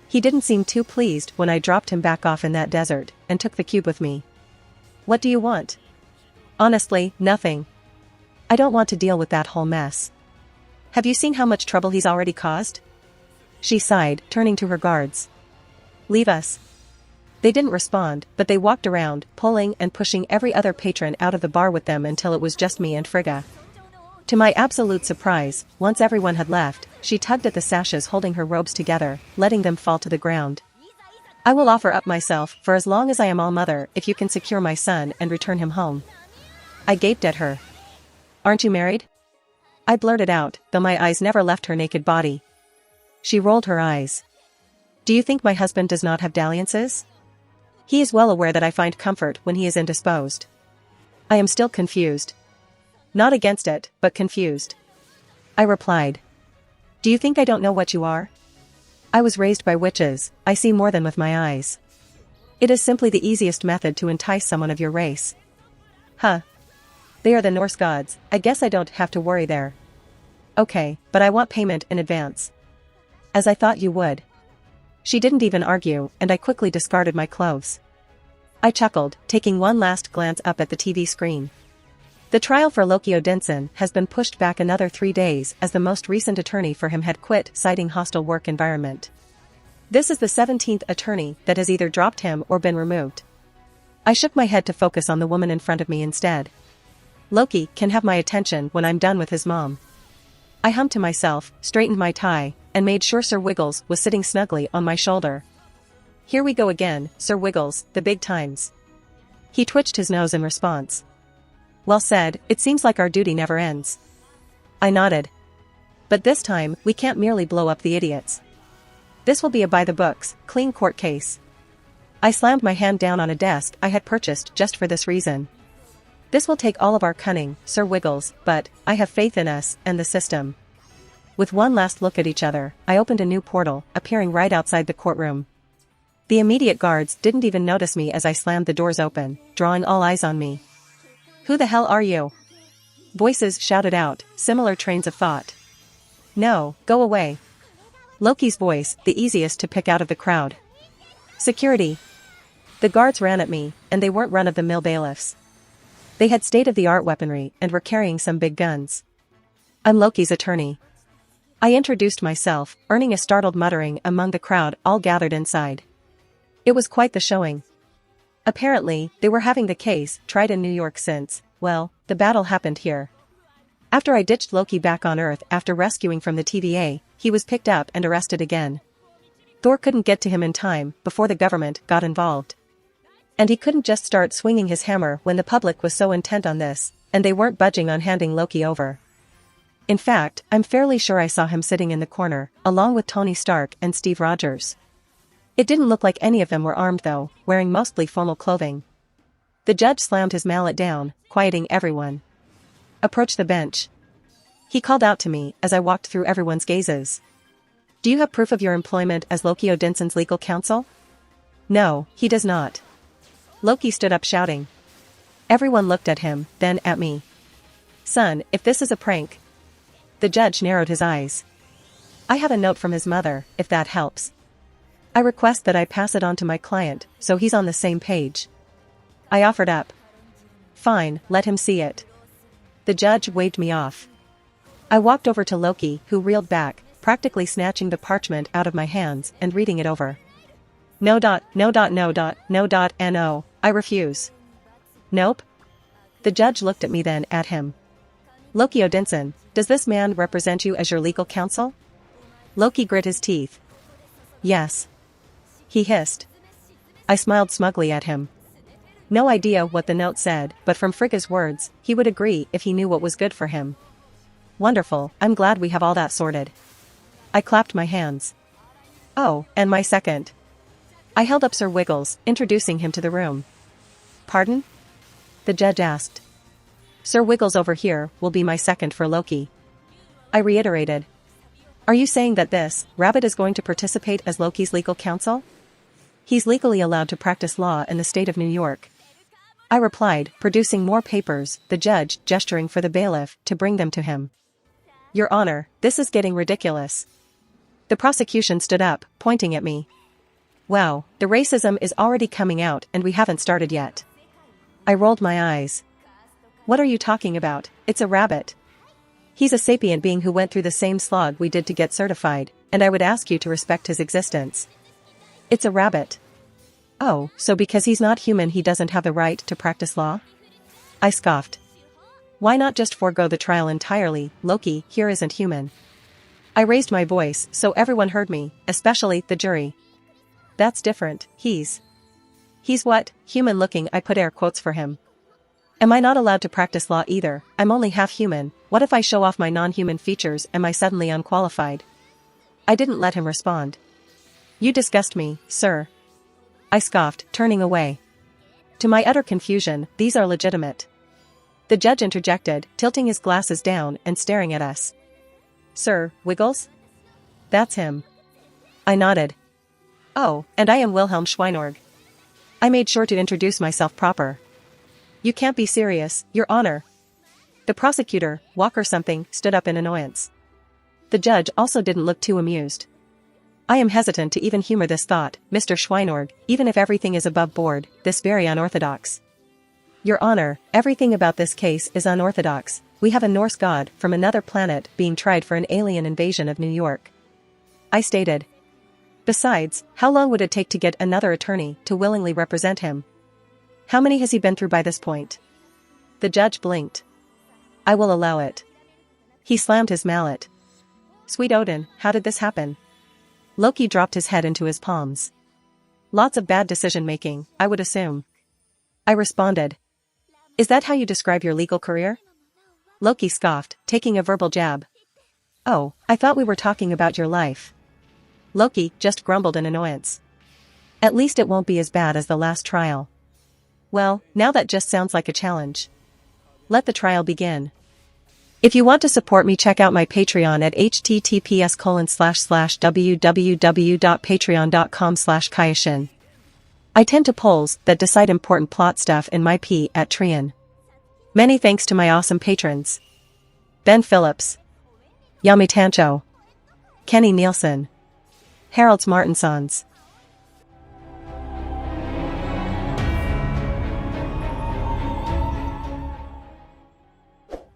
He didn't seem too pleased when I dropped him back off in that desert and took the cube with me. What do you want? Honestly, nothing. I don't want to deal with that whole mess. Have you seen how much trouble he's already caused? She sighed, turning to her guards. Leave us. They didn't respond, but they walked around, pulling and pushing every other patron out of the bar with them until it was just me and Frigga. To my absolute surprise, once everyone had left, she tugged at the sashes holding her robes together, letting them fall to the ground. I will offer up myself for as long as I am All-Mother if you can secure my son and return him home. I gaped at her. Aren't you married? I blurted out, though my eyes never left her naked body. She rolled her eyes. Do you think my husband does not have dalliances? He is well aware that I find comfort when he is indisposed. I am still confused. Not against it, but confused. I replied. Do you think I don't know what you are? I was raised by witches, I see more than with my eyes. It is simply the easiest method to entice someone of your race. Huh. They are the Norse gods, I guess I don't have to worry there. Okay, but I want payment in advance. As I thought you would. She didn't even argue, and I quickly discarded my clothes. I chuckled, taking one last glance up at the TV screen. The trial for Loki Odinson has been pushed back another 3 days as the most recent attorney for him had quit, citing hostile work environment. This is the 17th attorney that has either dropped him or been removed. I shook my head to focus on the woman in front of me instead. Loki can have my attention when I'm done with his mom. I hummed to myself, straightened my tie, and made sure Sir Wiggles was sitting snugly on my shoulder. Here we go again, Sir Wiggles, the big times. He twitched his nose in response. Well said, it seems like our duty never ends. I nodded. But this time, we can't merely blow up the idiots. This will be a by-the-books, clean court case. I slammed my hand down on a desk I had purchased just for this reason. This will take all of our cunning, Sir Wiggles, but I have faith in us and the system. With one last look at each other, I opened a new portal, appearing right outside the courtroom. The immediate guards didn't even notice me as I slammed the doors open, drawing all eyes on me. Who the hell are you? Voices shouted out, similar trains of thought. No, go away. Loki's voice, the easiest to pick out of the crowd. Security. The guards ran at me, and they weren't run-of-the-mill bailiffs. They had state-of-the-art weaponry and were carrying some big guns. I'm Loki's attorney. I introduced myself, earning a startled muttering among the crowd all gathered inside. It was quite the showing. Apparently, they were having the case tried in New York since, well, the battle happened here. After I ditched Loki back on Earth after rescuing from the TVA, he was picked up and arrested again. Thor couldn't get to him in time before the government got involved. And he couldn't just start swinging his hammer when the public was so intent on this, and they weren't budging on handing Loki over. In fact, I'm fairly sure I saw him sitting in the corner, along with Tony Stark and Steve Rogers. It didn't look like any of them were armed though, wearing mostly formal clothing. The judge slammed his mallet down, quieting everyone. Approach the bench. He called out to me as I walked through everyone's gazes. Do you have proof of your employment as Loki Odinson's legal counsel? No, he does not. Loki stood up shouting. Everyone looked at him, then at me. Son, if this is a prank. The judge narrowed his eyes. I have a note from his mother, if that helps. I request that I pass it on to my client, so he's on the same page. I offered up. Fine, let him see it. The judge waved me off. I walked over to Loki, who reeled back, practically snatching the parchment out of my hands and reading it over. No. I refuse. Nope. The judge looked at me then at him. Loki Odinson, does this man represent you as your legal counsel? Loki grit his teeth. Yes. He hissed. I smiled smugly at him. No idea what the note said, but from Frigga's words, he would agree if he knew what was good for him. Wonderful, I'm glad we have all that sorted. I clapped my hands. Oh, and my second. I held up Sir Wiggles, introducing him to the room. Pardon? The judge asked. Sir Wiggles over here will be my second for Loki. I reiterated. Are you saying that this rabbit is going to participate as Loki's legal counsel? He's legally allowed to practice law in the state of New York. I replied, producing more papers, the judge gesturing for the bailiff to bring them to him. Your Honor, this is getting ridiculous. The prosecution stood up, pointing at me. Wow, the racism is already coming out and we haven't started yet. I rolled my eyes. What are you talking about? It's a rabbit. He's a sapient being who went through the same slog we did to get certified, and I would ask you to respect his existence. It's a rabbit. Oh, so because he's not human he doesn't have the right to practice law? I scoffed. Why not just forego the trial entirely? Loki here isn't human. I raised my voice so everyone heard me, especially the jury. That's different, he's what? Human looking, I put air quotes for him. Am I not allowed to practice law either? I'm only half human. What if I show off my non-human features? Am I suddenly unqualified? I didn't let him respond. You disgust me, sir. I scoffed, turning away. To my utter confusion, these are legitimate. The judge interjected, tilting his glasses down and staring at us. Sir, Wiggles? That's him. I nodded. Oh, and I am Wilhelm Schweinorg. I made sure to introduce myself proper. You can't be serious, Your Honor. The prosecutor, Walker something, stood up in annoyance. The judge also didn't look too amused. I am hesitant to even humor this thought, Mr. Schweinorg, even if everything is above board, this very unorthodox. Your Honor, everything about this case is unorthodox. We have a Norse god from another planet being tried for an alien invasion of New York. I stated. Besides, how long would it take to get another attorney to willingly represent him? How many has he been through by this point? The judge blinked. I will allow it. He slammed his mallet. Sweet Odin, how did this happen? Loki dropped his head into his palms. Lots of bad decision-making, I would assume. I responded. Is that how you describe your legal career? Loki scoffed, taking a verbal jab. Oh, I thought we were talking about your life. Loki just grumbled in annoyance. At least it won't be as bad as the last trial. Well, now that just sounds like a challenge. Let the trial begin. If you want to support me, check out my Patreon at https://www.patreon.com/Kayashin. I tend to polls that decide important plot stuff in my P at Trian. Many thanks to my awesome patrons. Ben Phillips, Yami Tancho, Kenny Nielsen, Harold Martinsons.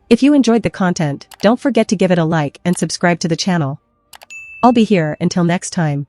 If you enjoyed the content, don't forget to give it a like and subscribe to the channel. I'll be here until next time.